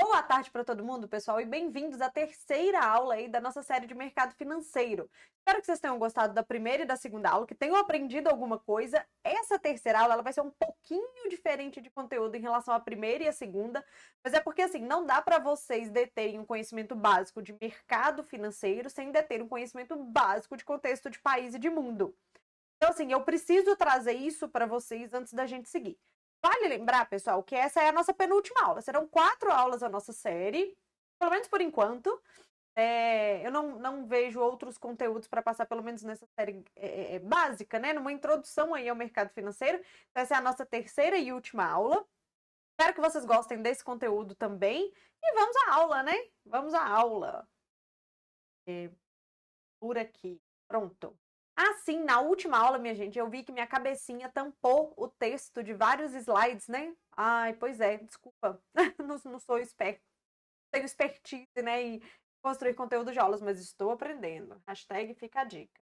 Boa tarde para todo mundo, pessoal, e bem-vindos à terceira aula aí da nossa série de mercado financeiro. Espero que vocês tenham gostado da primeira e da segunda aula, que tenham aprendido alguma coisa. Essa terceira aula ela vai ser um pouquinho diferente de conteúdo em relação à primeira e à segunda, mas é porque assim, não dá para vocês deterem um conhecimento básico de mercado financeiro sem deter um conhecimento básico de contexto de país e de mundo. Então, assim, eu preciso trazer isso para vocês antes da gente seguir. Vale lembrar, pessoal, que essa é a nossa penúltima aula. Serão 4 aulas da nossa série, pelo menos por enquanto. Eu não vejo outros conteúdos para passar, pelo menos nessa série básica, né? Numa introdução aí ao mercado financeiro. Então, essa é a nossa terceira e última aula. Espero que vocês gostem desse conteúdo também. E vamos à aula, né? Vamos à aula. Por aqui. Pronto. Assim, na última aula, minha gente, eu vi que minha cabecinha tampou o texto de vários slides, né? Ai, pois é, desculpa. Não sou esperto. Tenho expertise, né, em construir conteúdo de aulas, mas estou aprendendo. Hashtag fica a dica.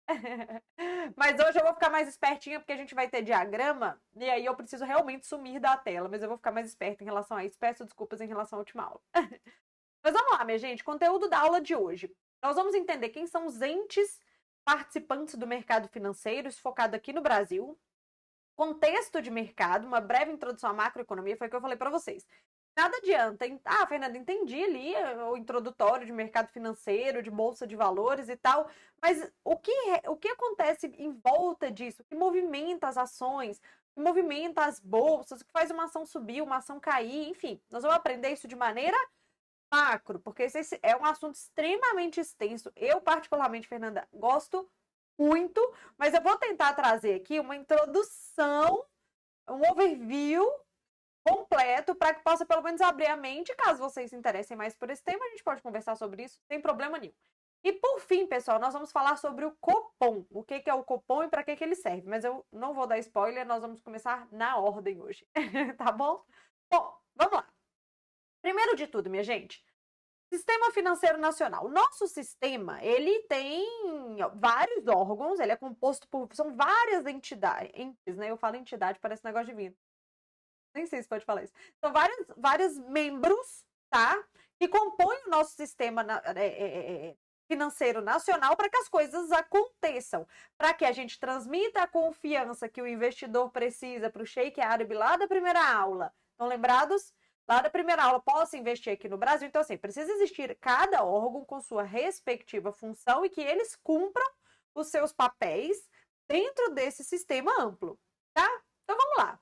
Mas hoje eu vou ficar mais espertinha porque a gente vai ter diagrama e aí eu preciso realmente sumir da tela, mas eu vou ficar mais esperta em relação a isso. Peço desculpas em relação à última aula. Mas vamos lá, minha gente, conteúdo da aula de hoje. Nós vamos entender quem são os entes participantes do mercado financeiro, isso focado aqui no Brasil, contexto de mercado, uma breve introdução à macroeconomia, foi o que eu falei para vocês. Nada adianta, Fernanda, entendi ali o introdutório de mercado financeiro, de bolsa de valores e tal, mas o que acontece em volta disso? O que movimenta as ações? O que movimenta as bolsas? O que faz uma ação subir, uma ação cair? Enfim, nós vamos aprender isso de maneira macro, porque esse é um assunto extremamente extenso. Eu, particularmente, Fernanda, gosto muito, mas eu vou tentar trazer aqui uma introdução, um overview completo para que possa pelo menos abrir a mente. Caso vocês se interessem mais por esse tema, a gente pode conversar sobre isso sem problema nenhum. E por fim, pessoal, nós vamos falar sobre o Copom. O que é o Copom e para que ele serve. Mas eu não vou dar spoiler, nós vamos começar na ordem hoje. Tá bom? Bom, vamos lá. Primeiro de tudo, minha gente, Sistema Financeiro Nacional. O nosso sistema, ele tem vários órgãos, ele é composto por, são várias entes, né? Eu falo entidade, parece negócio divino. Nem sei se pode falar isso. São vários membros, tá? Que compõem o nosso sistema financeiro nacional para que as coisas aconteçam. Para que a gente transmita a confiança que o investidor precisa para o Sheik árabe lá da primeira aula. Estão lembrados? Lá da primeira aula, possa investir aqui no Brasil. Então, assim, precisa existir cada órgão com sua respectiva função e que eles cumpram os seus papéis dentro desse sistema amplo, tá? Então, vamos lá.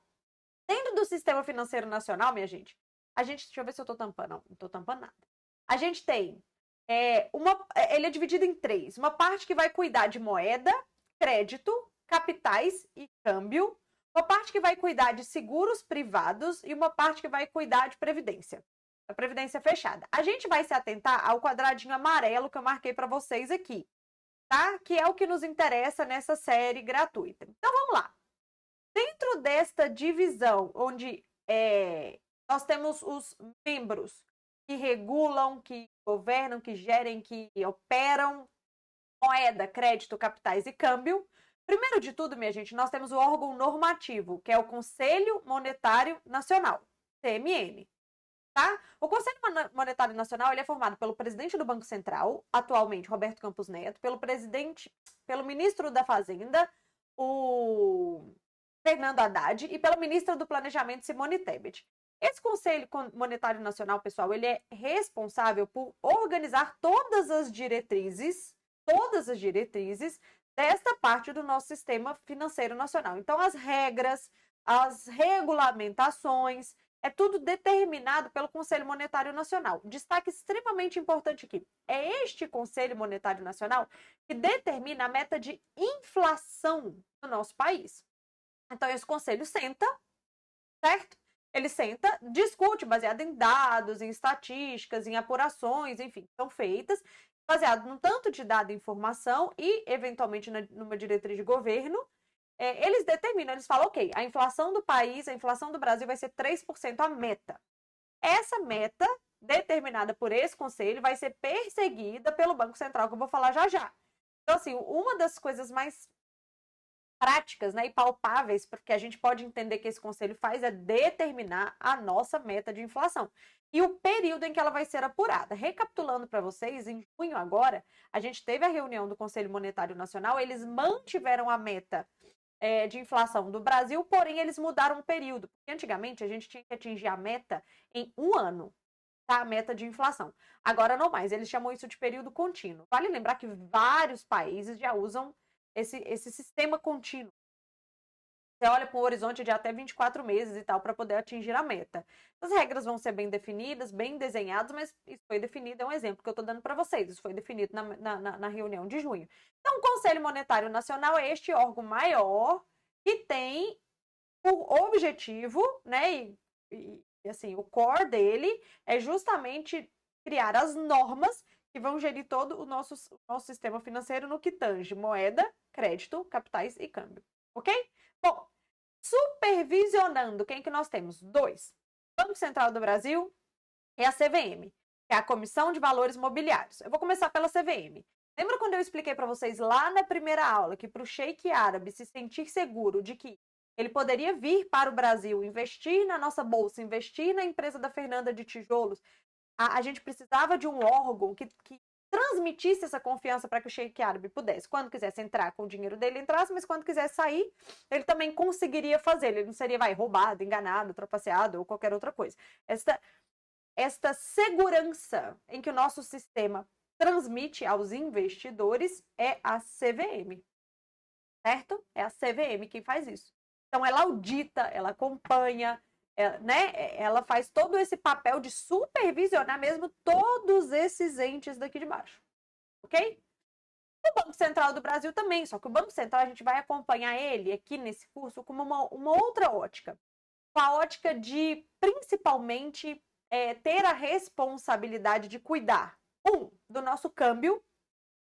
Dentro do Sistema Financeiro Nacional, minha gente, deixa eu ver se eu tô tampando. Não tô tampando nada. A gente tem ele é dividido em 3. Uma parte que vai cuidar de moeda, crédito, capitais e câmbio. Uma parte que vai cuidar de seguros privados e uma parte que vai cuidar de previdência. A previdência fechada. A gente vai se atentar ao quadradinho amarelo que eu marquei para vocês aqui, tá? Que é o que nos interessa nessa série gratuita. Então, vamos lá. Dentro desta divisão, onde nós temos os membros que regulam, que governam, que gerem, que operam moeda, crédito, capitais e câmbio. Primeiro de tudo, minha gente, nós temos o órgão normativo, que é o Conselho Monetário Nacional, CMN. Tá? O Conselho Monetário Nacional ele é formado pelo presidente do Banco Central, atualmente Roberto Campos Neto, pelo ministro da Fazenda, o Fernando Haddad, e pela ministra do Planejamento, Simone Tebet. Esse Conselho Monetário Nacional, pessoal, ele é responsável por organizar todas as diretrizes desta parte do nosso sistema financeiro nacional. Então, as regras, as regulamentações, é tudo determinado pelo Conselho Monetário Nacional. Destaque extremamente importante aqui. É este Conselho Monetário Nacional que determina a meta de inflação do nosso país. Então, esse conselho senta, certo? Ele senta, discute baseado em dados, em estatísticas, em apurações, enfim, são feitas, baseado num tanto de dado e informação e, eventualmente, numa diretriz de governo, eles determinam, eles falam, ok, a inflação do país, a inflação do Brasil vai ser 3% a meta. Essa meta, determinada por esse conselho, vai ser perseguida pelo Banco Central, que eu vou falar já já. Então, assim, uma das coisas mais práticas, né, e palpáveis, porque a gente pode entender que esse conselho faz é determinar a nossa meta de inflação e o período em que ela vai ser apurada. Recapitulando para vocês, em junho agora, a gente teve a reunião do Conselho Monetário Nacional, eles mantiveram a meta de inflação do Brasil, porém eles mudaram o período, porque antigamente a gente tinha que atingir a meta em um ano, tá? A meta de inflação. Agora não mais, eles chamam isso de período contínuo. Vale lembrar que vários países já usam esse sistema contínuo. Você olha para um horizonte de até 24 meses e tal, para poder atingir a meta. As regras vão ser bem definidas, bem desenhadas, mas isso foi definido, é um exemplo que eu estou dando para vocês. Isso foi definido na reunião de junho. Então, o Conselho Monetário Nacional é este órgão maior que tem por objetivo, né, e assim, o core dele é justamente criar as normas que vão gerir todo o nosso sistema financeiro no que tange moeda, crédito, capitais e câmbio. Ok? Bom, supervisionando, quem que nós temos? Dois. Banco Central do Brasil e a CVM, que é a Comissão de Valores Mobiliários. Eu vou começar pela CVM. Lembra quando eu expliquei para vocês lá na primeira aula que para o Sheik árabe se sentir seguro de que ele poderia vir para o Brasil, investir na nossa bolsa, investir na empresa da Fernanda de Tijolos, a gente precisava de um órgão que transmitisse essa confiança para que o Sheik árabe pudesse, quando quisesse entrar com o dinheiro dele, entrasse, mas quando quisesse sair, ele também conseguiria fazer. Ele não seria, roubado, enganado, trapaceado ou qualquer outra coisa. Esta segurança em que o nosso sistema transmite aos investidores é a CVM, certo? É a CVM quem faz isso. Então, ela audita, ela acompanha, né? Ela faz todo esse papel de supervisionar mesmo todos esses entes daqui de baixo, ok? O Banco Central do Brasil também, só que o Banco Central a gente vai acompanhar ele aqui nesse curso como uma outra ótica, com a ótica de principalmente ter a responsabilidade de cuidar, do nosso câmbio.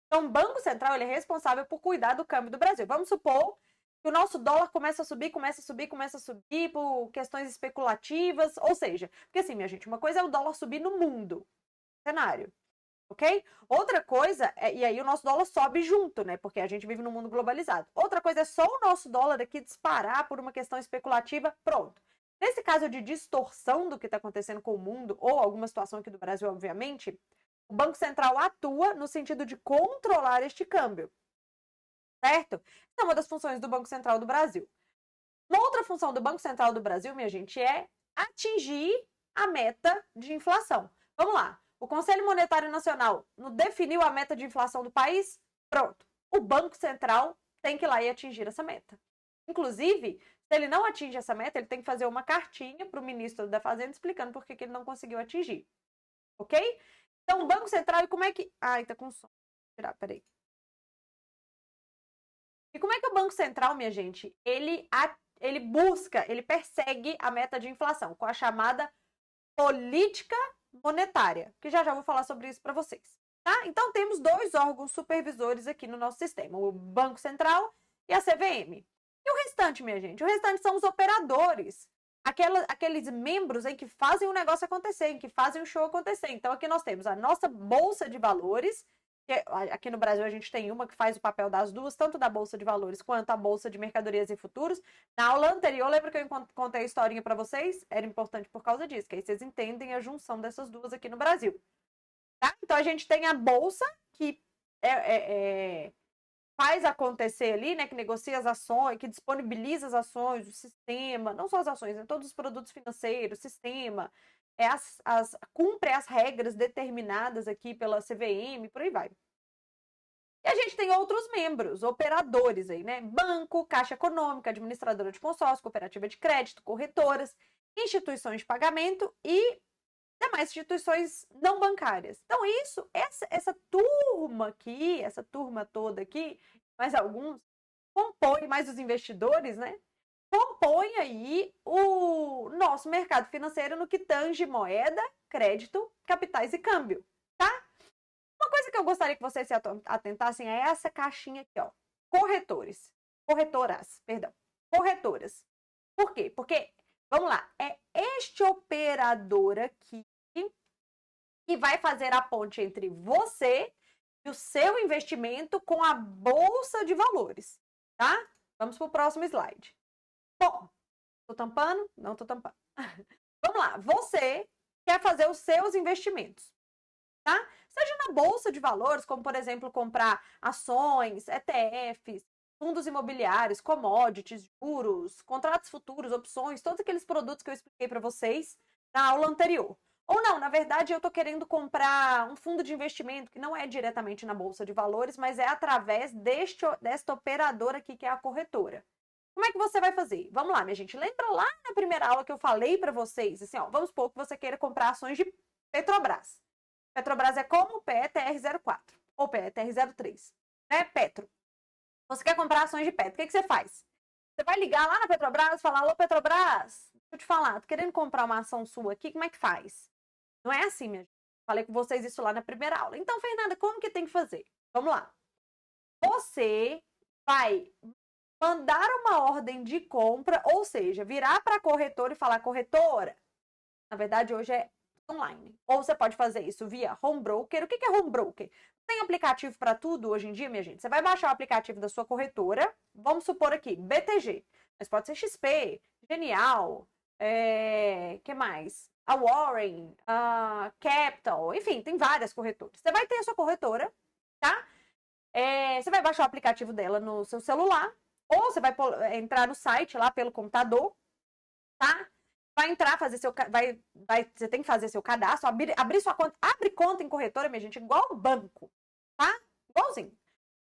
Então, o Banco Central ele é responsável por cuidar do câmbio do Brasil. Vamos supor que o nosso dólar começa a subir por questões especulativas, ou seja, porque assim, minha gente, uma coisa é o dólar subir no mundo, cenário, ok? Outra coisa, e aí o nosso dólar sobe junto, né, porque a gente vive num mundo globalizado. Outra coisa é só o nosso dólar aqui disparar por uma questão especulativa, pronto. Nesse caso de distorção do que está acontecendo com o mundo, ou alguma situação aqui do Brasil, obviamente, o Banco Central atua no sentido de controlar este câmbio, certo? Essa é uma das funções do Banco Central do Brasil. Uma outra função do Banco Central do Brasil, minha gente, é atingir a meta de inflação. Vamos lá. O Conselho Monetário Nacional definiu a meta de inflação do país? Pronto. O Banco Central tem que ir lá e atingir essa meta. Inclusive, se ele não atinge essa meta, ele tem que fazer uma cartinha para o ministro da Fazenda explicando por que ele não conseguiu atingir. Ok? Então, o Banco Central, e como é que... Ai, tá com som. Vou tirar, peraí. E como é que o Banco Central, minha gente, ele persegue a meta de inflação com a chamada política monetária, que já vou falar sobre isso para vocês, tá? Então, temos dois órgãos supervisores aqui no nosso sistema, o Banco Central e a CVM. E o restante, minha gente? O restante são os operadores, aqueles membros em que fazem o negócio acontecer, em que fazem o show acontecer. Então, aqui nós temos a nossa Bolsa de Valores, que aqui no Brasil a gente tem uma que faz o papel das duas, tanto da Bolsa de Valores quanto a Bolsa de Mercadorias e Futuros. Na aula anterior, lembra que eu contei a historinha para vocês? Era importante por causa disso, que aí vocês entendem a junção dessas duas aqui no Brasil. Tá? Então, a gente tem a Bolsa, que faz acontecer ali, né, que negocia as ações, que disponibiliza as ações, o sistema, não só as ações, né, todos os produtos financeiros, sistema, cumpre as regras determinadas aqui pela CVM, por aí vai. E a gente tem outros membros, operadores aí, né? Banco, Caixa Econômica, administradora de consórcio, cooperativa de crédito, corretoras, instituições de pagamento e demais instituições não bancárias. Então, essa turma aqui, essa turma toda aqui, mais alguns, compõe, mais os investidores, né? Compõe aí o nosso mercado financeiro no que tange moeda, crédito, capitais e câmbio, tá? Uma coisa que eu gostaria que vocês se atentassem é essa caixinha aqui, ó. Corretoras. Por quê? Porque, vamos lá, é este operador aqui que vai fazer a ponte entre você e o seu investimento com a Bolsa de Valores, tá? Vamos para o próximo slide. Bom, tô tampando? Não tô tampando. Vamos lá. Você quer fazer os seus investimentos, tá? Seja na bolsa de valores, como por exemplo comprar ações, ETFs, fundos imobiliários, commodities, juros, contratos futuros, opções, todos aqueles produtos que eu expliquei para vocês na aula anterior. Ou não, na verdade eu estou querendo comprar um fundo de investimento que não é diretamente na bolsa de valores, mas é através desta operadora aqui que é a corretora. Como é que você vai fazer? Vamos lá, minha gente. Lembra lá na primeira aula que eu falei para vocês, assim, ó, vamos supor que você queira comprar ações de Petrobras. Petrobras é como PETR04 ou PETR03, né? Petro. Você quer comprar ações de Petro, o que você faz? Você vai ligar lá na Petrobras e falar, alô Petrobras, deixa eu te falar, tô querendo comprar uma ação sua aqui, como é que faz? Não é assim, minha gente. Falei com vocês isso lá na primeira aula. Então, Fernanda, como que tem que fazer? Vamos lá. Você vai mandar uma ordem de compra, ou seja, virar para a corretora e falar, corretora, na verdade hoje é online. Ou você pode fazer isso via home broker. O que é home broker? Tem aplicativo para tudo hoje em dia, minha gente. Você vai baixar o aplicativo da sua corretora, vamos supor aqui, BTG, mas pode ser XP, Genial, que mais? A Warren, a Capital, enfim, tem várias corretoras. Você vai ter a sua corretora, tá? Você vai baixar o aplicativo dela no seu celular, ou você vai entrar no site lá pelo computador, tá? Vai entrar, fazer seu. Você tem que fazer seu cadastro, abrir sua conta. Abre conta em corretora, minha gente, igual banco, tá? Igualzinho.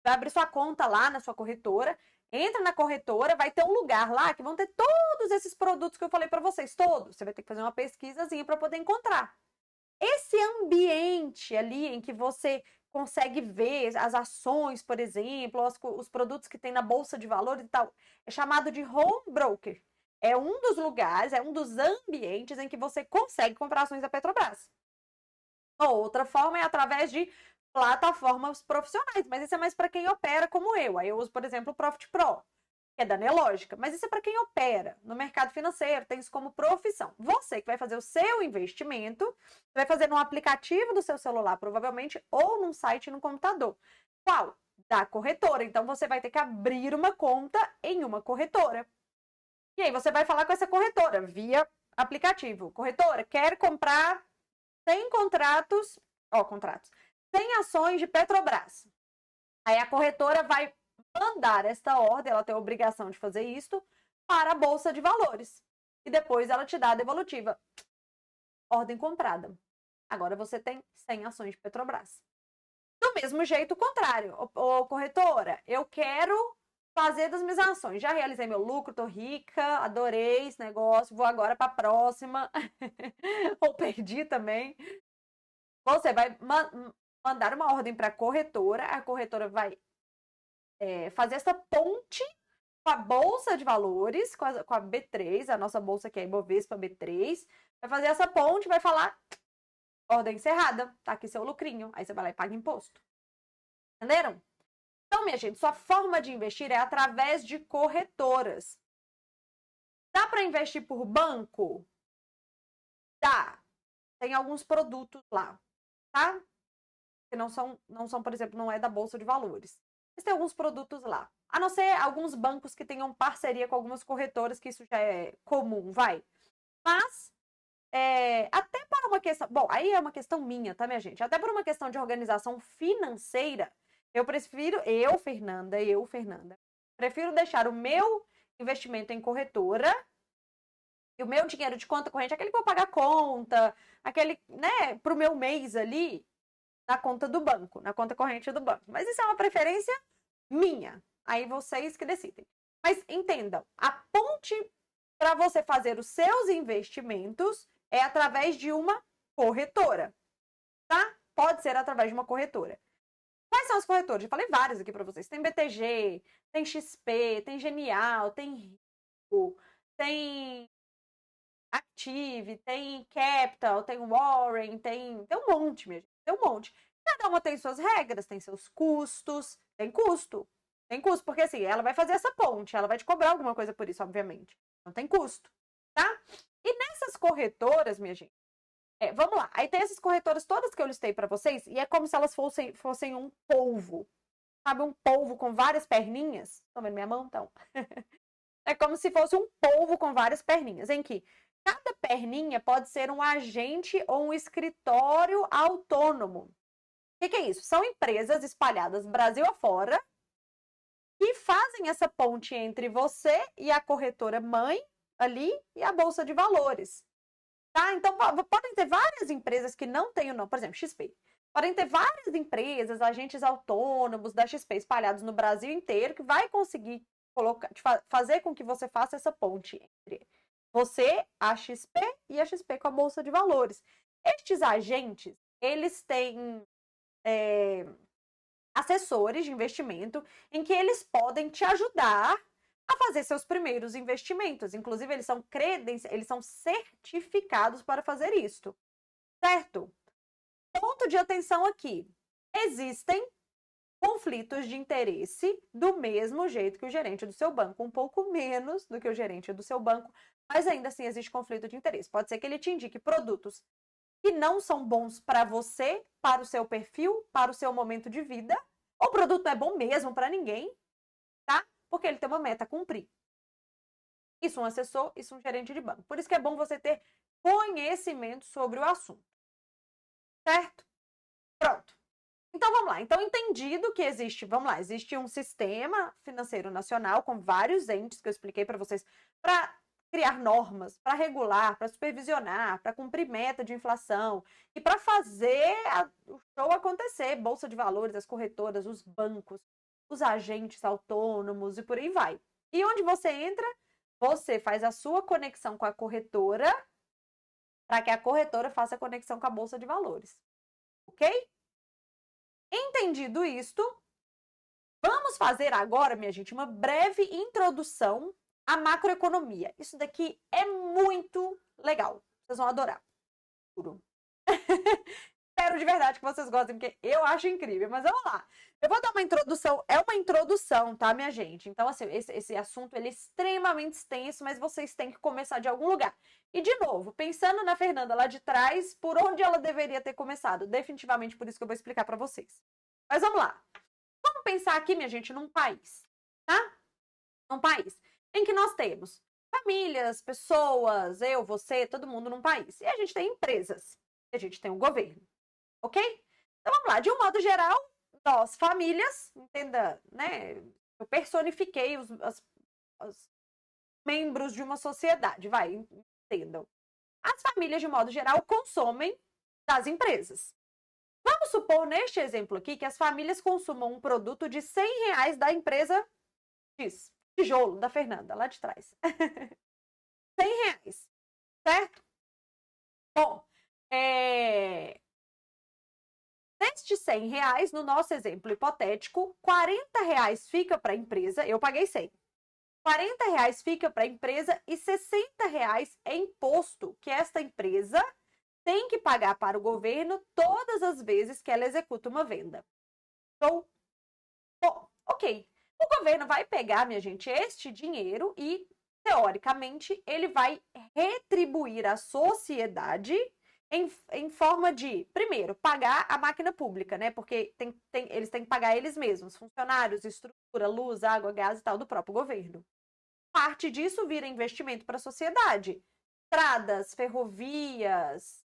Vai abrir sua conta lá na sua corretora, entra na corretora, vai ter um lugar lá que vão ter todos esses produtos que eu falei para vocês, todos. Você vai ter que fazer uma pesquisazinha para poder encontrar. Esse ambiente ali em que você consegue ver as ações, por exemplo, os produtos que tem na bolsa de valores e tal, é chamado de home broker. É um dos lugares, é um dos ambientes em que você consegue comprar ações da Petrobras. Outra forma é através de plataformas profissionais, mas isso é mais para quem opera como eu. Aí eu uso, por exemplo, o Profit Pro, que é da Nelogica, mas isso é para quem opera no mercado financeiro, tem isso como profissão. Você que vai fazer o seu investimento, vai fazer num aplicativo do seu celular, provavelmente, ou num site no computador. Qual? Da corretora. Então você vai ter que abrir uma conta em uma corretora. E aí você vai falar com essa corretora via aplicativo. Corretora, quer comprar 100 contratos, 100 ações de Petrobras. Aí a corretora vai mandar esta ordem, ela tem a obrigação de fazer isso, para a Bolsa de Valores. E depois ela te dá a devolutiva. Ordem comprada. Agora você tem 100 ações de Petrobras. Do mesmo jeito, o contrário. Ô, corretora, eu quero fazer das minhas ações. Já realizei meu lucro, tô rica, adorei esse negócio, vou agora para a próxima. Ou perdi também. Você vai mandar uma ordem para a corretora vai fazer essa ponte com a Bolsa de Valores, com a B3, a nossa bolsa que é a Ibovespa B3, vai fazer essa ponte, vai falar, ordem encerrada, tá aqui seu lucrinho, aí você vai lá e paga imposto. Entenderam? Então, minha gente, sua forma de investir é através de corretoras. Dá para investir por banco? Dá. Tem alguns produtos lá, tá? Que não são, por exemplo, não é da Bolsa de Valores. Mas tem alguns produtos lá. A não ser alguns bancos que tenham parceria com algumas corretoras, que isso já é comum, vai. Mas, até para uma questão... Bom, aí é uma questão minha, tá, minha gente? Até por uma questão de organização financeira, eu prefiro... Fernanda, prefiro deixar o meu investimento em corretora e o meu dinheiro de conta corrente, aquele que eu vou pagar conta, aquele, né, pro meu mês ali, na conta do banco, na conta corrente do banco. Mas isso é uma preferência minha. Aí vocês que decidem. Mas entendam, a ponte para você fazer os seus investimentos é através de uma corretora, tá? Pode ser através de uma corretora. Quais são as corretoras? Já falei várias aqui para vocês. Tem BTG, tem XP, tem Genial, tem Rico, tem Active, tem Capital, tem Warren, tem um monte mesmo. Tem um monte. Cada uma tem suas regras, tem seus custos, tem custo. Tem custo, porque assim, ela vai fazer essa ponte, ela vai te cobrar alguma coisa por isso, obviamente. Não tem custo, tá? E nessas corretoras, minha gente, vamos lá. Aí tem essas corretoras todas que eu listei para vocês, e é como se elas fossem um polvo. sabe, um polvo com várias perninhas? Estão vendo minha mão? Então, é como se fosse um polvo com várias perninhas, em que cada perninha pode ser um agente ou um escritório autônomo. O que é isso? São empresas espalhadas Brasil afora que fazem essa ponte entre você e a corretora mãe ali e a bolsa de valores. Tá? Então, podem ter várias empresas que não têm o nome, por exemplo, XP. Podem ter várias empresas, agentes autônomos da XP espalhados no Brasil inteiro que vai conseguir fazer com que você faça essa ponte entre você, a XP e a XP com a bolsa de valores. Estes agentes, eles têm assessores de investimento em que eles podem te ajudar a fazer seus primeiros investimentos. Inclusive, eles são certificados para fazer isto, certo? Ponto de atenção aqui. Existem conflitos de interesse do mesmo jeito que o gerente do seu banco, um pouco menos do que o gerente do seu banco, mas ainda assim existe conflito de interesse. Pode ser que ele te indique produtos que não são bons para você, para o seu perfil, para o seu momento de vida, ou o produto não é bom mesmo para ninguém, tá? Porque ele tem uma meta a cumprir. Isso um assessor, isso um gerente de banco. Por isso que é bom você ter conhecimento sobre o assunto. Certo? Pronto. Então, vamos lá. Então, entendido que existe um sistema financeiro nacional com vários entes que eu expliquei para vocês para criar normas, para regular, para supervisionar, para cumprir meta de inflação e para fazer o show acontecer, bolsa de valores, as corretoras, os bancos, os agentes autônomos e por aí vai. E onde você entra, você faz a sua conexão com a corretora para que a corretora faça a conexão com a bolsa de valores. Ok? Entendido isto, vamos fazer agora, minha gente, uma breve introdução à macroeconomia. Isso daqui é muito legal. Vocês vão adorar. Juro. Espero de verdade que vocês gostem, porque eu acho incrível. Mas vamos lá. Eu vou dar uma introdução. É uma introdução, tá, minha gente? Então, assim, esse assunto ele é extremamente extenso, mas vocês têm que começar de algum lugar. E, de novo, pensando na Fernanda lá de trás, por onde ela deveria ter começado? Definitivamente por isso que eu vou explicar para vocês. Mas vamos lá. Vamos pensar aqui, minha gente, num país, tá? Num país em que nós temos famílias, pessoas, eu, você, todo mundo num país. E a gente tem empresas. E a gente tem um governo. Ok? Então vamos lá. De um modo geral, nós, famílias, entenda, né? Eu personifiquei os membros de uma sociedade, vai, entendam. As famílias, de modo geral, consomem das empresas. Vamos supor, neste exemplo aqui, que as famílias consumam um produto de R$100 da empresa X, tijolo, da Fernanda, lá de trás. R$100, certo? Bom, destes R$100, no nosso exemplo hipotético, R$40 fica para a empresa, eu paguei 100. R$40 fica para a empresa e R$60 é imposto que esta empresa tem que pagar para o governo todas as vezes que ela executa uma venda. Então, bom, ok. O governo vai pegar, minha gente, este dinheiro e, teoricamente, ele vai retribuir à sociedade em forma de, primeiro, pagar a máquina pública, né? Porque eles têm que pagar eles mesmos, funcionários, estrutura, luz, água, gás e tal, do próprio governo. Parte disso vira investimento para a sociedade. Estradas, ferrovias,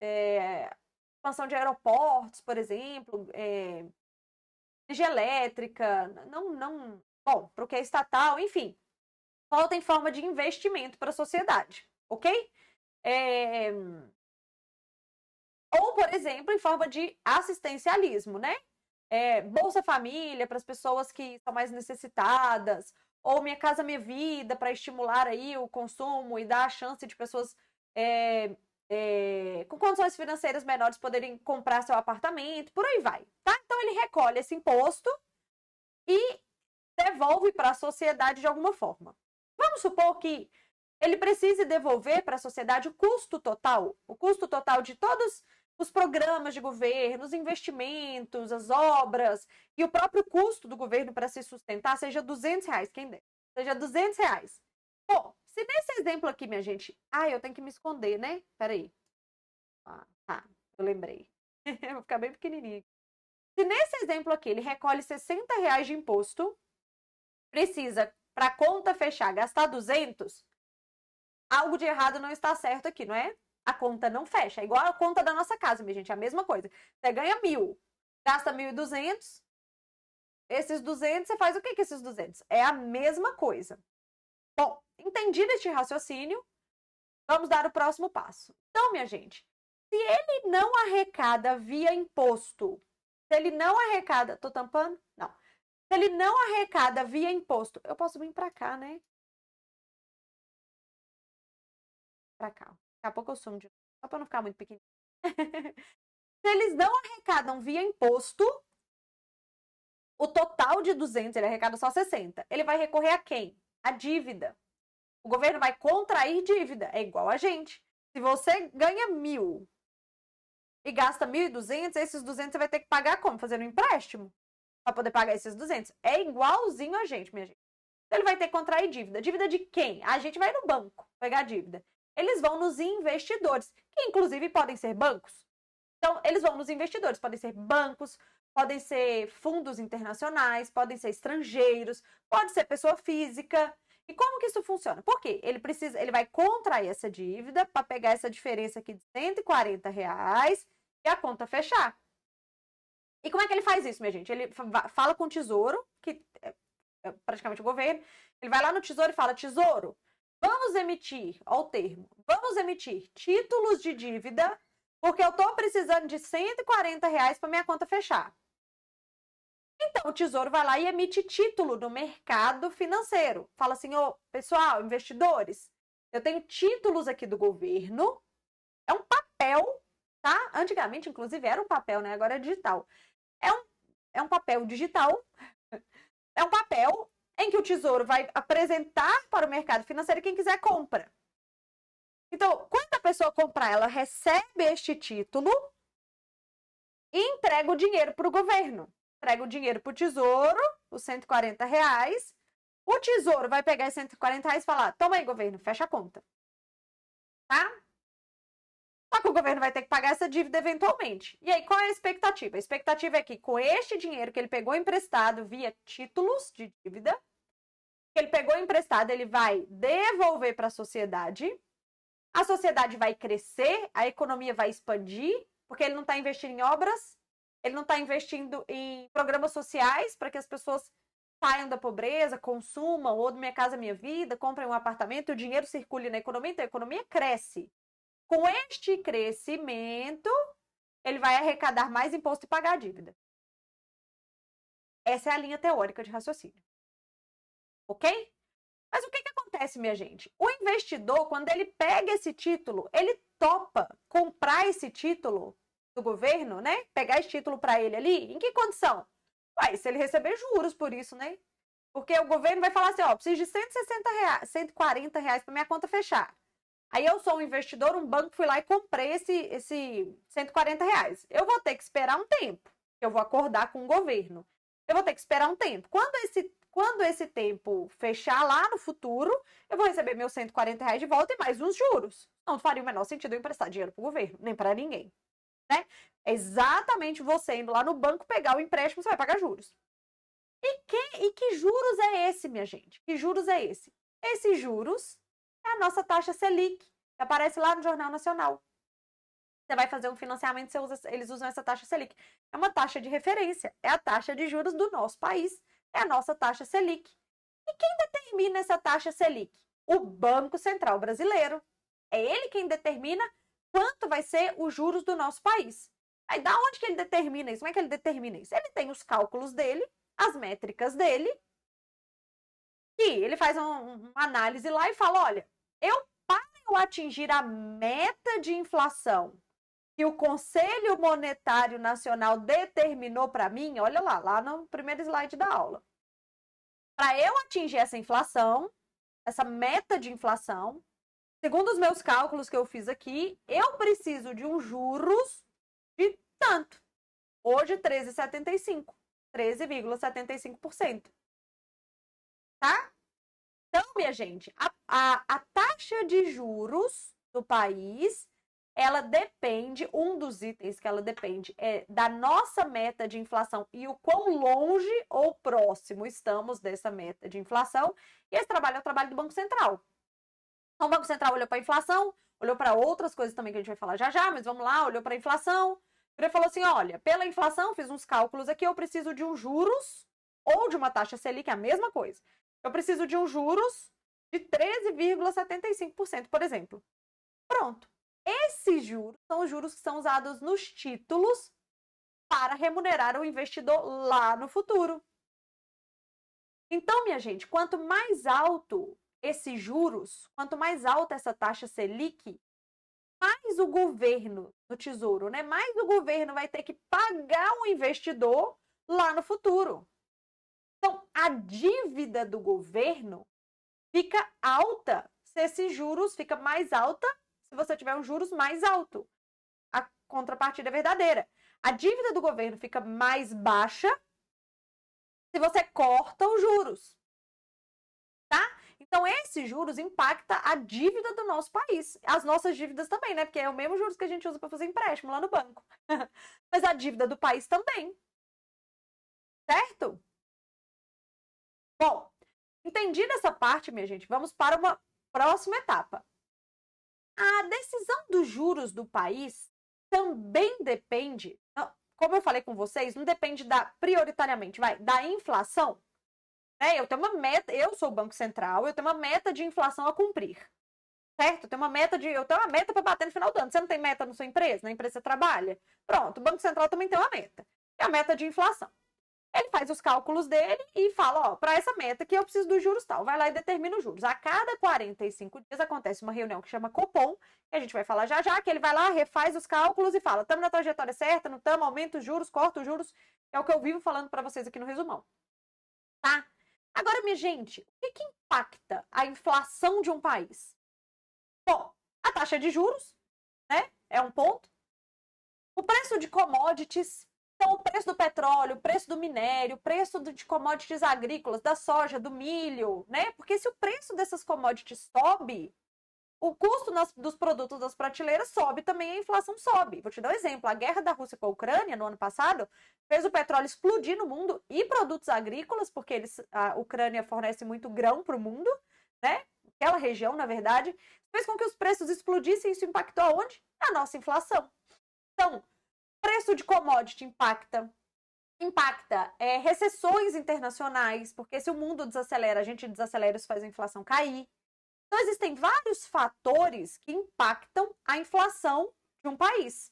expansão de aeroportos, por exemplo, energia elétrica, bom, para o que é estatal, enfim, volta em forma de investimento para a sociedade, ok? Ou, por exemplo, em forma de assistencialismo, né? Bolsa Família para as pessoas que são mais necessitadas, ou Minha Casa Minha Vida para estimular aí o consumo e dar a chance de pessoas com condições financeiras menores poderem comprar seu apartamento, por aí vai, tá? Então ele recolhe esse imposto e devolve para a sociedade de alguma forma. Vamos supor que ele precise devolver para a sociedade o custo total de todos os programas de governo, os investimentos, as obras e o próprio custo do governo para se sustentar seja R$200, quem der, seja R$200. Bom, se nesse exemplo aqui, minha gente, eu tenho que me esconder, né? Peraí. Tá, eu lembrei. Vou ficar bem pequenininha. Se nesse exemplo aqui ele recolhe R$60 de imposto, precisa, para a conta fechar, gastar 200, algo de errado não está certo aqui, não é? A conta não fecha. É igual a conta da nossa casa, minha gente, é a mesma coisa. Você ganha 1.000, gasta 1.200, esses 200, você faz o que com esses 200? É a mesma coisa. Bom, entendido este raciocínio, vamos dar o próximo passo. Então, minha gente, se ele não arrecada via imposto, se ele não arrecada... Tô tampando? Não. Se ele não arrecada via imposto, eu posso vir para cá, né? Para cá. Daqui a pouco eu sumo de novo, só para não ficar muito pequenininho. Se eles não arrecadam via imposto, o total de 200, ele arrecada só 60. Ele vai recorrer a quem? A dívida. O governo vai contrair dívida. É igual a gente. Se você ganha 1.000 e gasta 1.200, esses 200 você vai ter que pagar como? Fazendo um empréstimo para poder pagar esses 200. É igualzinho a gente, minha gente. Então, ele vai ter que contrair dívida. Dívida de quem? A gente vai no banco pegar dívida. Eles vão nos investidores, que inclusive podem ser bancos. Então, eles vão nos investidores. Podem ser bancos, podem ser fundos internacionais, podem ser estrangeiros, pode ser pessoa física. E como que isso funciona? Por quê? Ele vai contrair essa dívida para pegar essa diferença aqui de R$140 e a conta fechar. E como é que ele faz isso, minha gente? Ele fala com o Tesouro, que é praticamente o governo, ele vai lá no Tesouro e fala: Tesouro, vamos emitir, ó o termo, vamos emitir títulos de dívida, porque eu estou precisando de R$140 para minha conta fechar. Então, o Tesouro vai lá e emite título no mercado financeiro. Fala assim: ô, pessoal, investidores, eu tenho títulos aqui do governo, é um papel, tá? Antigamente, inclusive, era um papel, né? Agora é digital. É um papel digital, é um papel em que o Tesouro vai apresentar para o mercado financeiro e quem quiser compra. Então, quando a pessoa comprar, ela recebe este título e entrega o dinheiro para o governo. Entrega o dinheiro para o Tesouro, os R$140. O Tesouro vai pegar esses R$140 e falar: toma aí, governo, fecha a conta. Tá? Só que o governo vai ter que pagar essa dívida eventualmente. E aí, qual é a expectativa? A expectativa é que com este dinheiro que ele pegou emprestado via títulos de dívida, que ele pegou emprestado, ele vai devolver para a sociedade vai crescer, a economia vai expandir, porque ele não está investindo em obras, ele não está investindo em programas sociais para que as pessoas saiam da pobreza, consumam, ou do Minha Casa Minha Vida, comprem um apartamento, o dinheiro circule na economia, então a economia cresce. Com este crescimento, ele vai arrecadar mais imposto e pagar a dívida. Essa é a linha teórica de raciocínio. Ok? Mas o que acontece, minha gente? O investidor, quando ele pega esse título, ele topa comprar esse título do governo, né? Pegar esse título para ele ali, em que condição? Uai, se ele receber juros por isso, né? Porque o governo vai falar assim: ó, preciso de R$160, R$140 para minha conta fechar. Aí eu sou um investidor, um banco, fui lá e comprei esse R$140. Eu vou ter que esperar um tempo. Eu vou acordar com o governo. Eu vou ter que esperar um tempo. Quando esse tempo fechar lá no futuro, eu vou receber meus R$140 de volta e mais uns juros. Não faria o menor sentido eu emprestar dinheiro para o governo, nem para ninguém. Né? É exatamente você indo lá no banco pegar o empréstimo, você vai pagar juros. E que juros é esse, minha gente? Que juros é esse? Esses juros é a nossa taxa Selic, que aparece lá no Jornal Nacional. Você vai fazer um financiamento, eles usam essa taxa Selic. É uma taxa de referência, é a taxa de juros do nosso país, é a nossa taxa Selic. E quem determina essa taxa Selic? O Banco Central Brasileiro. É ele quem determina quanto vai ser os juros do nosso país. Aí, da onde que ele determina isso? Como é que ele determina isso? Ele tem os cálculos dele, as métricas dele, e ele faz uma análise lá e fala: olha, para eu atingir a meta de inflação que o Conselho Monetário Nacional determinou para mim, olha lá no primeiro slide da aula. Para eu atingir essa inflação, essa meta de inflação, segundo os meus cálculos que eu fiz aqui, eu preciso de um juros de tanto. Hoje, 13,75%. 13,75%. Tá? Então, minha gente, a taxa de juros do país ela depende, um dos itens que ela depende é da nossa meta de inflação e o quão longe ou próximo estamos dessa meta de inflação. E esse trabalho é o trabalho do Banco Central. Então, o Banco Central olhou para a inflação, olhou para outras coisas também que a gente vai falar já já, mas vamos lá, olhou para a inflação. Ele falou assim, olha, pela inflação, fiz uns cálculos aqui, eu preciso de um juros ou de uma taxa Selic, é a mesma coisa. Eu preciso de um juros de 13,75%, por exemplo. Pronto. Esses juros são os juros que são usados nos títulos para remunerar o investidor lá no futuro. Então, minha gente, quanto mais alto esses juros, quanto mais alta essa taxa Selic, mais o governo do Tesouro, né? Mais o governo vai ter que pagar o investidor lá no futuro. Então, a dívida do governo fica alta se esses juros fica mais alta se você tiver um juros mais alto. A contrapartida é verdadeira. A dívida do governo fica mais baixa se você corta os juros. Tá? Então, esses juros impactam a dívida do nosso país. As nossas dívidas também, né? Porque é o mesmo juros que a gente usa para fazer empréstimo lá no banco. Mas a dívida do país também. Certo? Bom, entendida essa parte, minha gente, vamos para uma próxima etapa. A decisão dos juros do país também depende, como eu falei com vocês, não depende prioritariamente, da inflação. Eu tenho uma meta, eu sou o Banco Central, eu tenho uma meta de inflação a cumprir. Certo? Eu tenho uma meta para bater no final do ano. Você não tem meta na sua empresa? Na empresa você trabalha? Pronto, o Banco Central também tem uma meta. É a meta de inflação. Ele faz os cálculos dele e fala, ó, para essa meta que eu preciso dos juros tal. Vai lá e determina os juros. A cada 45 dias acontece uma reunião que chama Copom, que a gente vai falar já já, que ele vai lá, refaz os cálculos e fala, estamos na trajetória certa, não estamos, aumenta os juros, corta os juros. É o que eu vivo falando para vocês aqui no resumão. Tá? Agora, minha gente, o que impacta a inflação de um país? Bom, a taxa de juros, né? É um ponto. O preço de commodities, então o preço do petróleo, o preço do minério, o preço de commodities agrícolas, da soja, do milho, né? Porque se o preço dessas commodities sobe, o custo dos produtos das prateleiras sobe, também a inflação sobe. Vou te dar um exemplo. A guerra da Rússia com a Ucrânia, no ano passado, fez o petróleo explodir no mundo e produtos agrícolas, porque a Ucrânia fornece muito grão para o mundo, né? Aquela região, na verdade, fez com que os preços explodissem e isso impactou aonde? A nossa inflação. Então, preço de commodity impacta recessões internacionais, porque se o mundo desacelera, a gente desacelera, isso faz a inflação cair. Então, existem vários fatores que impactam a inflação de um país.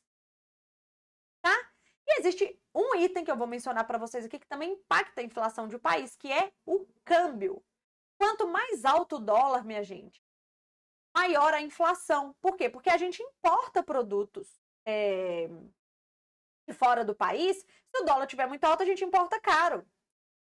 Tá? E existe um item que eu vou mencionar para vocês aqui que também impacta a inflação de um país, que é o câmbio. Quanto mais alto o dólar, minha gente, maior a inflação. Por quê? Porque a gente importa produtos de fora do país. Se o dólar estiver muito alto, a gente importa caro.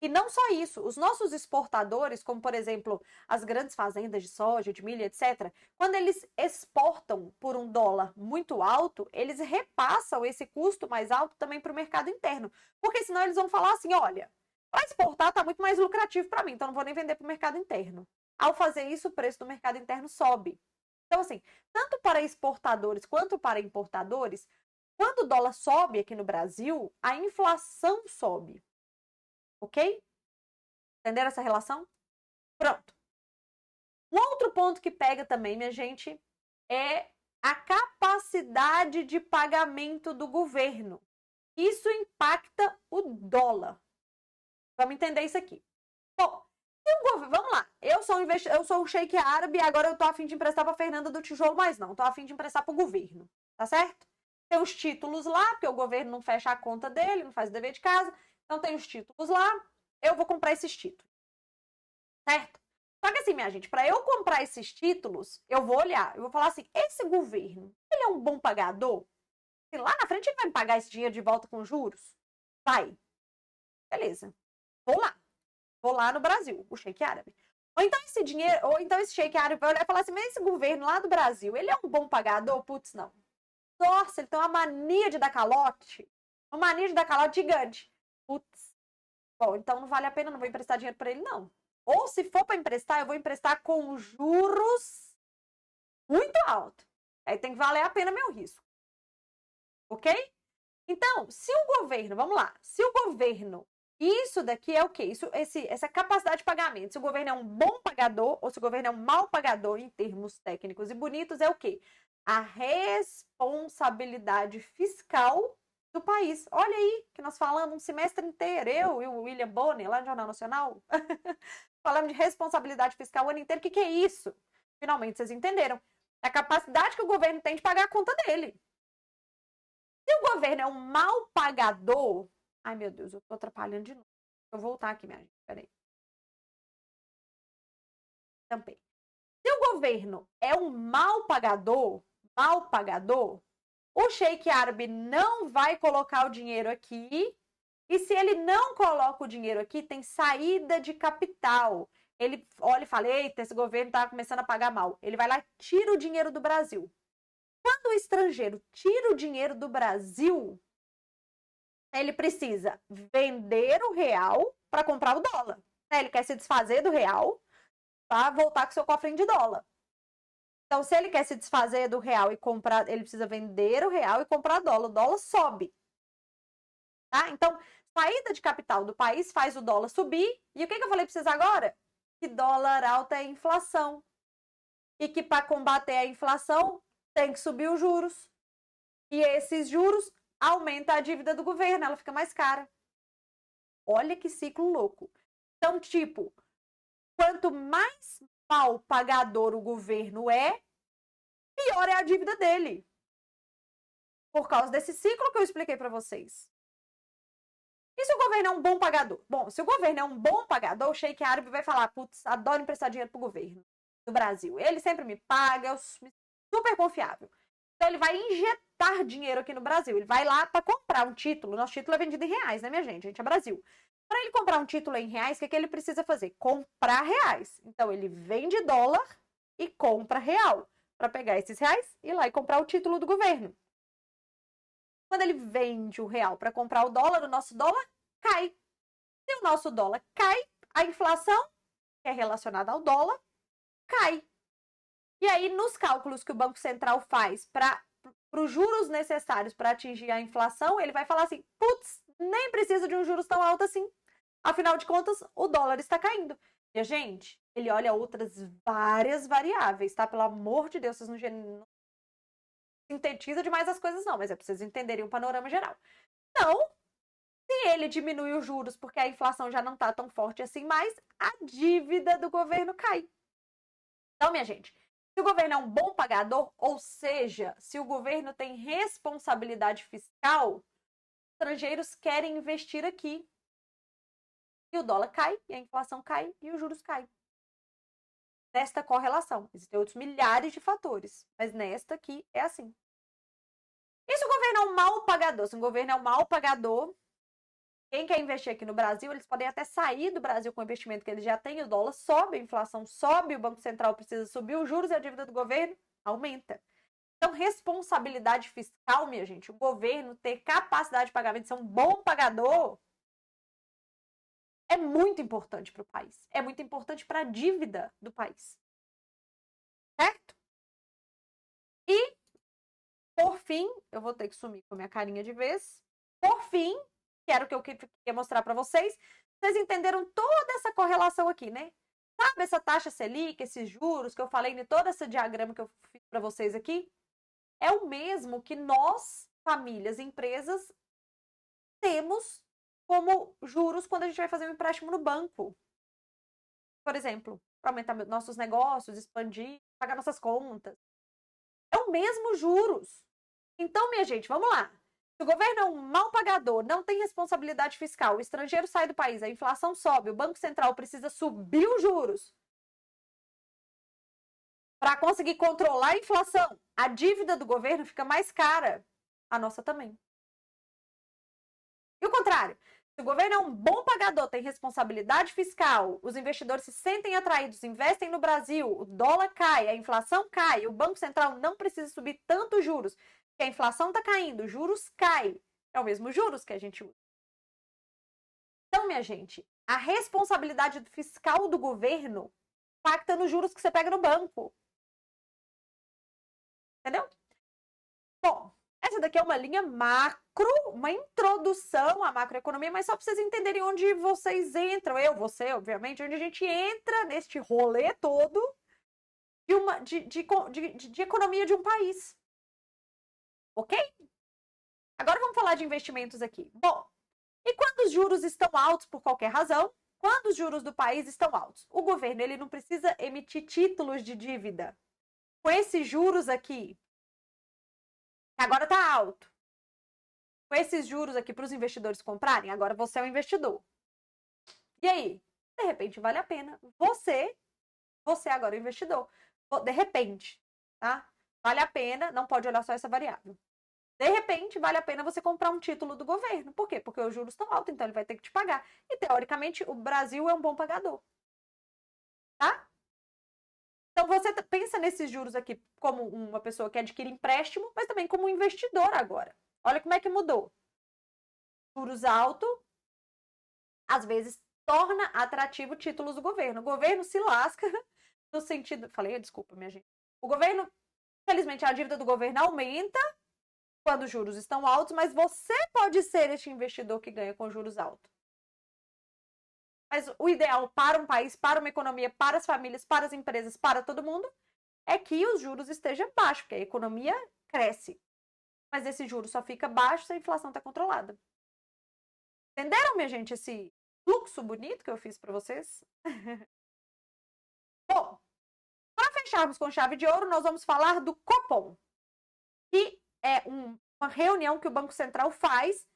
E não só isso, os nossos exportadores, como por exemplo as grandes fazendas de soja, de milho, etc., quando eles exportam por um dólar muito alto, eles repassam esse custo mais alto também para o mercado interno. Porque senão eles vão falar assim, olha, para exportar está muito mais lucrativo para mim, então não vou nem vender para o mercado interno. Ao fazer isso, o preço do mercado interno sobe. Então, assim, tanto para exportadores quanto para importadores, quando o dólar sobe aqui no Brasil, a inflação sobe. Ok? Entenderam essa relação? Pronto. Um outro ponto que pega também, minha gente, é a capacidade de pagamento do governo. Isso impacta o dólar. Vamos entender isso aqui. Bom, vamos lá. Eu sou um sheik árabe e agora eu tô a fim de emprestar para Fernanda do Tijolo, mas não. Tô a fim de emprestar para o governo. Tá certo? Tem os títulos lá, porque o governo não fecha a conta dele, não faz o dever de casa. Então, tem os títulos lá, eu vou comprar esses títulos. Certo? Só que assim, minha gente, para eu comprar esses títulos, eu vou olhar, eu vou falar assim, esse governo, ele é um bom pagador? E lá na frente ele vai me pagar esse dinheiro de volta com juros? Vai. Beleza. Vou lá. Vou lá no Brasil, o sheik árabe. Ou então esse dinheiro, ou então esse sheik árabe vai olhar e falar assim, mas esse governo lá do Brasil, ele é um bom pagador? Putz, não. Nossa, ele tem uma mania de dar calote. Uma mania de dar calote gigante. Putz. Bom, então não vale a pena, não vou emprestar dinheiro para ele, não. Ou se for para emprestar, eu vou emprestar com juros muito alto. Aí tem que valer a pena meu risco. Ok? Então, se o governo, vamos lá, se o governo, isso daqui é o quê? Essa capacidade de pagamento, se o governo é um bom pagador ou se o governo é um mau pagador em termos técnicos e bonitos, é o quê? A responsabilidade fiscal do país. Olha aí, que nós falamos um semestre inteiro, eu e o William Bonner, lá no Jornal Nacional, falamos de responsabilidade fiscal o ano inteiro. O que é isso? Finalmente vocês entenderam. É a capacidade que o governo tem de pagar a conta dele. Se o governo é um mau pagador... Ai, meu Deus, eu tô atrapalhando de novo. Vou voltar aqui, minha gente. Peraí. Tampei. Se o governo é um mau pagador, o Sheik árabe não vai colocar o dinheiro aqui. E se ele não coloca o dinheiro aqui, tem saída de capital. Ele olha e fala, eita, esse governo tá começando a pagar mal. Ele vai lá e tira o dinheiro do Brasil. Quando o estrangeiro tira o dinheiro do Brasil, ele precisa vender o real para comprar o dólar. Ele quer se desfazer do real para voltar com seu cofrinho de dólar. Então, se ele quer se desfazer do real e comprar, ele precisa vender o real e comprar dólar. O dólar sobe. Tá? Então, saída de capital do país faz o dólar subir. E o que eu falei para vocês agora? Que dólar alto é inflação. E que para combater a inflação tem que subir os juros. E esses juros aumentam a dívida do governo, ela fica mais cara. Olha que ciclo louco. Então, tipo, quanto mais mal pagador o governo é, pior é a dívida dele. Por causa desse ciclo que eu expliquei para vocês. E se o governo é um bom pagador? Bom, se o governo é um bom pagador, o Sheik árabe vai falar, putz, adoro emprestar dinheiro pro governo do Brasil. Ele sempre me paga, eu super confiável. Então ele vai injetar dinheiro aqui no Brasil. Ele vai lá para comprar um título. Nosso título é vendido em reais, né, minha gente? A gente é Brasil. Para ele comprar um título em reais, o que ele precisa fazer? Comprar reais. Então ele vende dólar e compra real. Para pegar esses reais e ir lá e comprar o título do governo. Quando ele vende o real para comprar o nosso dólar cai. Se o nosso dólar cai, a inflação, que é relacionada ao dólar, cai. E aí, nos cálculos que o Banco Central faz para os juros necessários para atingir a inflação, ele vai falar assim, putz, nem precisa de um juros tão alto assim. Afinal de contas, o dólar está caindo. E a gente, ele olha outras várias variáveis, tá? Pelo amor de Deus, vocês não sintetiza demais as coisas não, mas é para vocês entenderem o panorama geral. Então, se ele diminui os juros porque a inflação já não está tão forte assim mais, a dívida do governo cai. Então, minha gente, se o governo é um bom pagador, ou seja, se o governo tem responsabilidade fiscal, estrangeiros querem investir aqui. E o dólar cai, e a inflação cai, e os juros caem. Nesta correlação. Existem outros milhares de fatores, mas nesta aqui é assim. E se o governo é um mau pagador? Se o governo é um mau pagador, quem quer investir aqui no Brasil, eles podem até sair do Brasil com o investimento que eles já têm, o dólar sobe, a inflação sobe, o Banco Central precisa subir os juros e a dívida do governo aumenta. Então, responsabilidade fiscal, minha gente, o governo ter capacidade de pagamento, ser um bom pagador, é muito importante para o país. É muito importante para a dívida do país. Certo? E, por fim, eu vou ter que sumir com a minha carinha de vez. Por fim, que era o que eu queria mostrar para vocês. Vocês entenderam toda essa correlação aqui, né? Sabe essa taxa Selic, esses juros que eu falei em todo esse diagrama que eu fiz para vocês aqui? É o mesmo que nós, famílias, empresas, temos como juros quando a gente vai fazer um empréstimo no banco. Por exemplo, para aumentar nossos negócios, expandir, pagar nossas contas. É o mesmo juros. Então, minha gente, vamos lá. Se o governo é um mau pagador, não tem responsabilidade fiscal, o estrangeiro sai do país, a inflação sobe, o Banco Central precisa subir os juros para conseguir controlar a inflação, a dívida do governo fica mais cara. A nossa também. E o contrário, se o governo é um bom pagador, tem responsabilidade fiscal, os investidores se sentem atraídos, investem no Brasil, o dólar cai, a inflação cai, o Banco Central não precisa subir tantos juros, porque a inflação está caindo, os juros caem. É o mesmo juros que a gente usa. Então, minha gente, a responsabilidade fiscal do governo impacta nos juros que você pega no banco. Entendeu? Bom, essa daqui é uma linha macro, uma introdução à macroeconomia, mas só para vocês entenderem onde vocês entram, você, obviamente, onde a gente entra neste rolê todo de economia de um país. Ok? Agora vamos falar de investimentos aqui. Bom, e quando os juros estão altos por qualquer razão, quando os juros do país estão altos, o governo ele não precisa emitir títulos de dívida. Com esses juros aqui, que agora está alto, com esses juros aqui para os investidores comprarem, agora você é um investidor. E aí? De repente vale a pena. Você agora é um investidor. De repente, tá? Vale a pena, não pode olhar só essa variável. De repente, vale a pena você comprar um título do governo. Por quê? Porque os juros estão altos, então ele vai ter que te pagar. E, teoricamente, o Brasil é um bom pagador. Tá? Então, você pensa nesses juros aqui como uma pessoa que adquire empréstimo, mas também como um investidor agora. Olha como é que mudou. Juros altos, às vezes, torna atrativo títulos do governo. O governo se lasca no sentido... Falei, desculpa, minha gente. O governo, infelizmente, a dívida do governo aumenta quando os juros estão altos, mas você pode ser este investidor que ganha com juros altos. Mas o ideal para um país, para uma economia, para as famílias, para as empresas, para todo mundo, é que os juros estejam baixos, porque a economia cresce. Mas esse juro só fica baixo se a inflação está controlada. Entenderam, minha gente, esse fluxo bonito que eu fiz para vocês? Bom, para fecharmos com chave de ouro, nós vamos falar do Copom, que é uma reunião que o Banco Central faz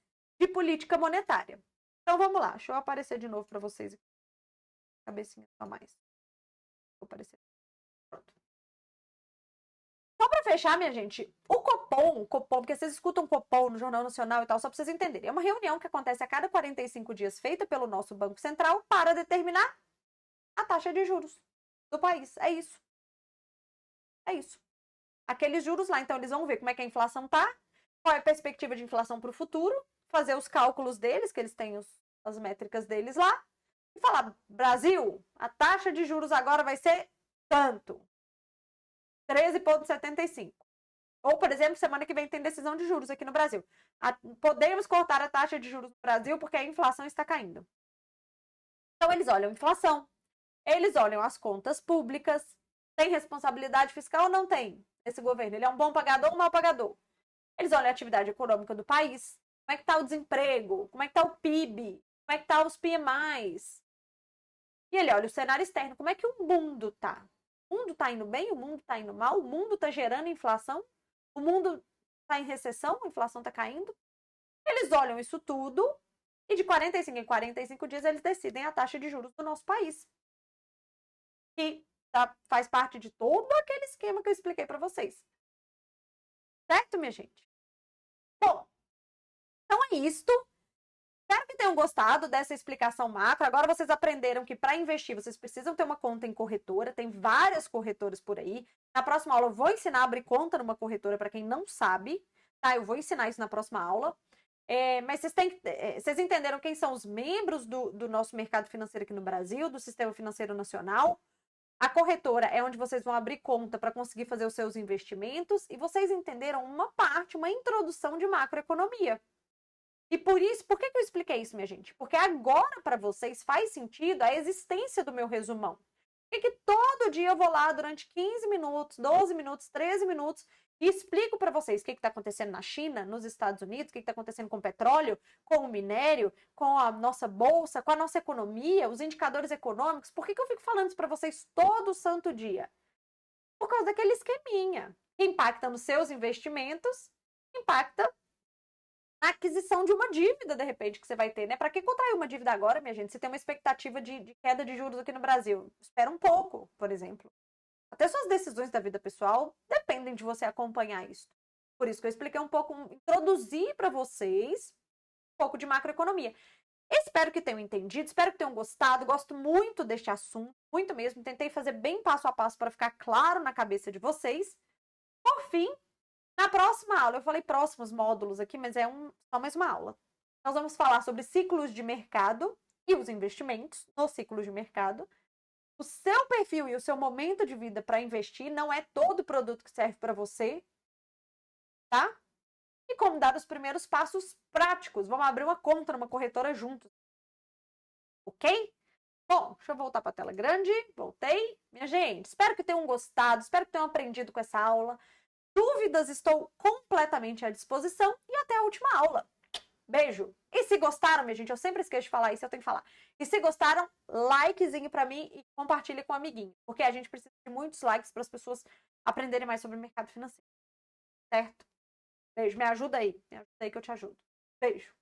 de política monetária. Então, vamos lá. Deixa eu aparecer de novo para vocês. Cabecinha só mais. Vou aparecer. Pronto. Só para fechar, minha gente, o Copom, porque vocês escutam Copom no Jornal Nacional e tal, só para vocês entenderem. É uma reunião que acontece a cada 45 dias, feita pelo nosso Banco Central para determinar a taxa de juros do país. É isso. É isso. Aqueles juros lá, então eles vão ver como é que a inflação tá, qual é a perspectiva de inflação para o futuro, fazer os cálculos deles, que eles têm as métricas deles lá, e falar, Brasil, a taxa de juros agora vai ser tanto, 13,75. Ou, por exemplo, semana que vem tem decisão de juros aqui no Brasil. Podemos cortar a taxa de juros no Brasil porque a inflação está caindo. Então, eles olham a inflação, eles olham as contas públicas, tem responsabilidade fiscal ou não tem? Esse governo, ele é um bom pagador ou um mau pagador? Eles olham a atividade econômica do país, como é que está o desemprego, como é que está o PIB, como é que está os PMIs. E ele olha o cenário externo, como é que o mundo está? O mundo está indo bem, o mundo está indo mal, o mundo está gerando inflação, o mundo está em recessão, a inflação está caindo. Eles olham isso tudo e de 45 em 45 dias eles decidem a taxa de juros do nosso país. Que faz parte de todo aquele esquema que eu expliquei para vocês. Certo, minha gente? Bom, então é isto. Espero que tenham gostado dessa explicação macro. Agora vocês aprenderam que para investir vocês precisam ter uma conta em corretora. Tem várias corretoras por aí. Na próxima aula eu vou ensinar a abrir conta numa corretora para quem não sabe. Tá? Eu vou ensinar isso na próxima aula. Mas vocês entenderam quem são os membros do nosso mercado financeiro aqui no Brasil, do Sistema Financeiro Nacional. A corretora é onde vocês vão abrir conta para conseguir fazer os seus investimentos. E vocês entenderam uma parte, uma introdução de macroeconomia. E por que eu expliquei isso, minha gente? Porque agora, para vocês, faz sentido a existência do meu resumão. Por que todo dia eu vou lá durante 15 minutos, 12 minutos, 13 minutos e explico para vocês o que está acontecendo na China, nos Estados Unidos, o que está acontecendo com o petróleo, com o minério, com a nossa bolsa, com a nossa economia, os indicadores econômicos. Por que eu fico falando isso para vocês todo santo dia? Por causa daquele esqueminha que impacta nos seus investimentos, impacta na aquisição de uma dívida, de repente, que você vai ter, né? Para que contrair uma dívida agora, minha gente? Se tem uma expectativa de queda de juros aqui no Brasil, espera um pouco, por exemplo. Até suas decisões da vida pessoal dependem de você acompanhar isso. Por isso que eu expliquei um pouco, introduzi para vocês um pouco de macroeconomia. Espero que tenham entendido, espero que tenham gostado. Gosto muito deste assunto, muito mesmo. Tentei fazer bem passo a passo para ficar claro na cabeça de vocês. Por fim, na próxima aula, eu falei próximos módulos aqui, mas só mais uma aula. Nós vamos falar sobre ciclos de mercado e os investimentos nos ciclos de mercado. O seu perfil e o seu momento de vida para investir não é todo produto que serve para você. tá? E como dar os primeiros passos práticos. Vamos abrir uma conta numa corretora juntos. Ok? Bom, deixa eu voltar para a tela grande. Voltei. Minha gente, espero que tenham gostado, espero que tenham aprendido com essa aula. Dúvidas, estou completamente à disposição e até a última aula. Beijo! E se gostaram, minha gente, eu sempre esqueço de falar isso, eu tenho que falar. E se gostaram, likezinho pra mim e compartilhe com um amiguinho. Porque a gente precisa de muitos likes para as pessoas aprenderem mais sobre o mercado financeiro. Certo? Beijo, me ajuda aí. Me ajuda aí que eu te ajudo. Beijo!